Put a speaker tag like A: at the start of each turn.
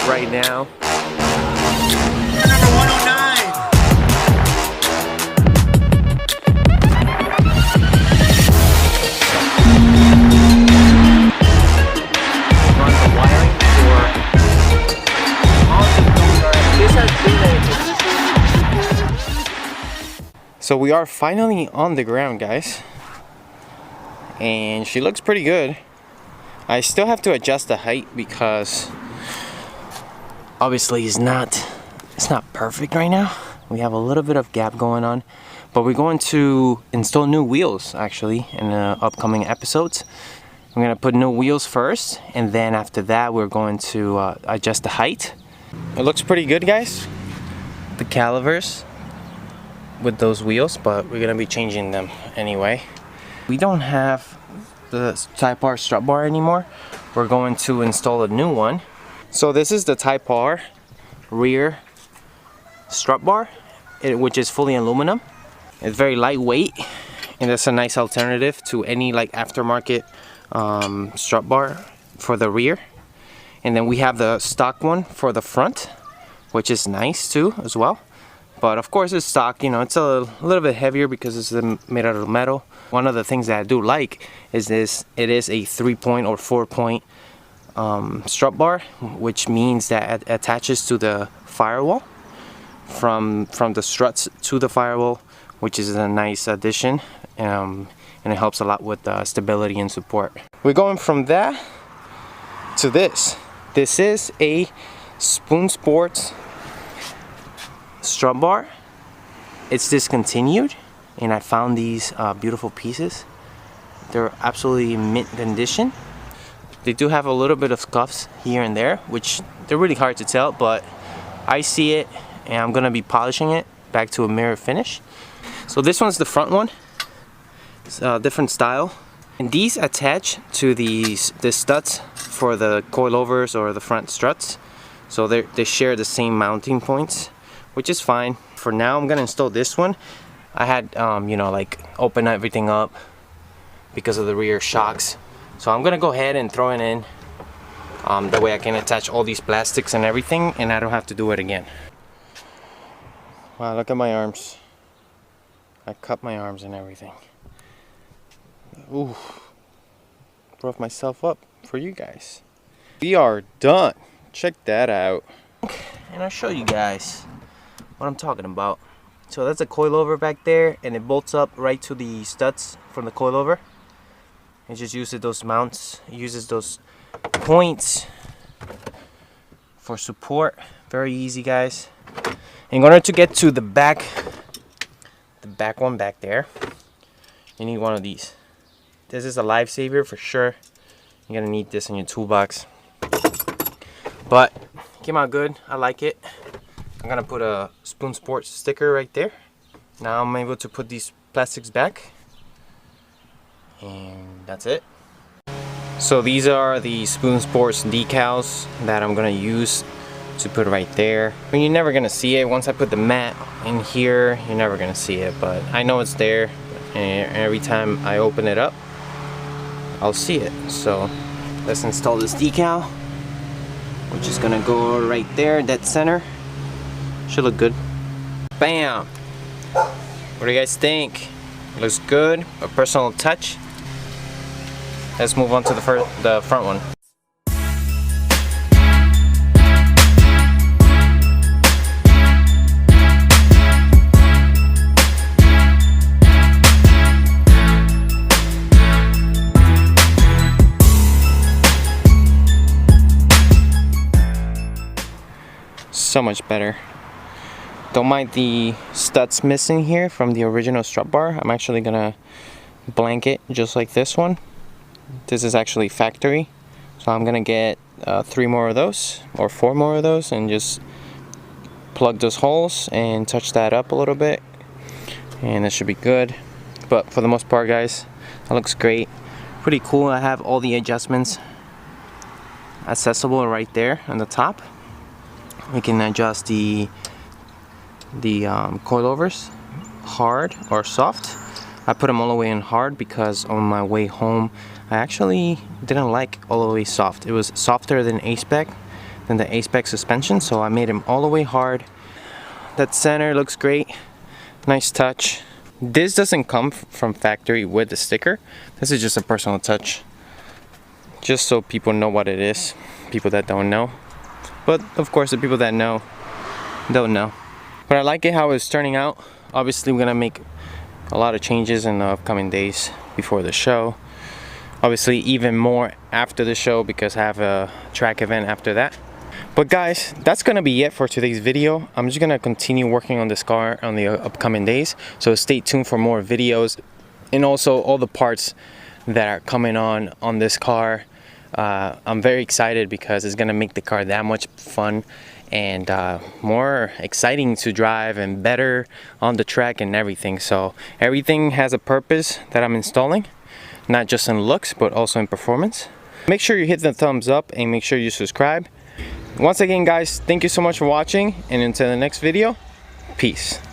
A: right now.
B: Number 109.
A: Run the wiring for all the doors. This has been So we are finally on the ground, guys, and she looks pretty good. I still have to adjust the height because obviously it's not perfect right now. We have a little bit of gap going on, but we're going to install new wheels actually in the upcoming episodes. I'm gonna put new wheels first, and then after that we're going to adjust the height. It looks pretty good, guys, the calipers with those wheels, but we're gonna be changing them anyway. We don't have the Type R strut bar anymore. We're going to install a new one. So this is the Type R rear strut bar, which is fully aluminum. It's very lightweight, and that's a nice alternative to any like aftermarket strut bar for the rear. And then we have the stock one for the front, which is nice too as well. But of course it's stock, you know, it's a little bit heavier because it's made out of metal. One of the things that I do like is it is a 3-point or 4-point strut bar, which means that it attaches to the firewall from the struts to the firewall, which is a nice addition, and it helps a lot with stability and support. We're going from that to this. This is a Spoon Sports strut bar. It's discontinued, and I found these beautiful pieces. They're absolutely mint condition. They do have a little bit of scuffs here and there, which they're really hard to tell, but I see it, and I'm gonna be polishing it back to a mirror finish. So this one's the front one. It's a different style, and these attach to the studs for the coilovers or the front struts, so they share the same mounting points, which is fine. For now, I'm gonna install this one. I had you know, like open everything up because of the rear shocks, so I'm gonna go ahead and throw it in. That way I can attach all these plastics and everything, and I don't have to do it again. Wow, look at my arms. I cut my arms and everything. Ooh, broke myself up for you guys. We are done. Check that out. And I'll show you guys what I'm talking about. So that's a coilover back there, and it bolts up right to the studs from the coilover. It just uses those mounts, it uses those points for support. Very easy, guys. In order to get to the back one back there, you need one of these. This is a lifesaver for sure. You're gonna need this in your toolbox. But it came out good. I like it. I'm gonna put a Spoon Sports sticker right there. Now I'm able to put these plastics back, and that's it. So these are the Spoon Sports decals that I'm gonna use to put right there. I mean, you're never gonna see it. Once I put the mat in here, you're never gonna see it, but I know it's there, and every time I open it up, I'll see it. So let's install this decal, which is gonna go right there, dead center. Should look good. Bam! What do you guys think? Looks good. A personal touch. Let's move on to the front one. So much better. Don't mind the studs missing here from the original strut bar. I'm actually gonna blank it just like this one. This is actually factory, so I'm gonna get 3 more of those or 4 more of those, and just plug those holes and touch that up a little bit, and it should be good. But for the most part, guys, that looks great. Pretty cool. I have all the adjustments accessible right there on the top. We can adjust the coilovers, hard or soft. I put them all the way in hard because on my way home I actually didn't like all the way soft. It was softer than A-Spec. than the A-Spec suspension, so I made them all the way hard. That center looks great, nice touch. This doesn't come from factory with the sticker. This is just a personal touch, just so people know what it is, people that don't know. But of course the people that know don't know. But I like it how it's turning out. Obviously we're gonna make a lot of changes in the upcoming days before the show. Obviously even more after the show, because I have a track event after that. But guys, that's gonna be it for today's video. I'm just gonna continue working on this car on the upcoming days, so stay tuned for more videos, and also all the parts that are coming on this car. I'm very excited because it's gonna make the car that much fun and more exciting to drive and better on the track and everything. So everything has a purpose that I'm installing, not just in looks but also in performance. Make sure you hit the thumbs up and make sure you subscribe. Once again guys, thank you so much for watching, and until the next video, peace.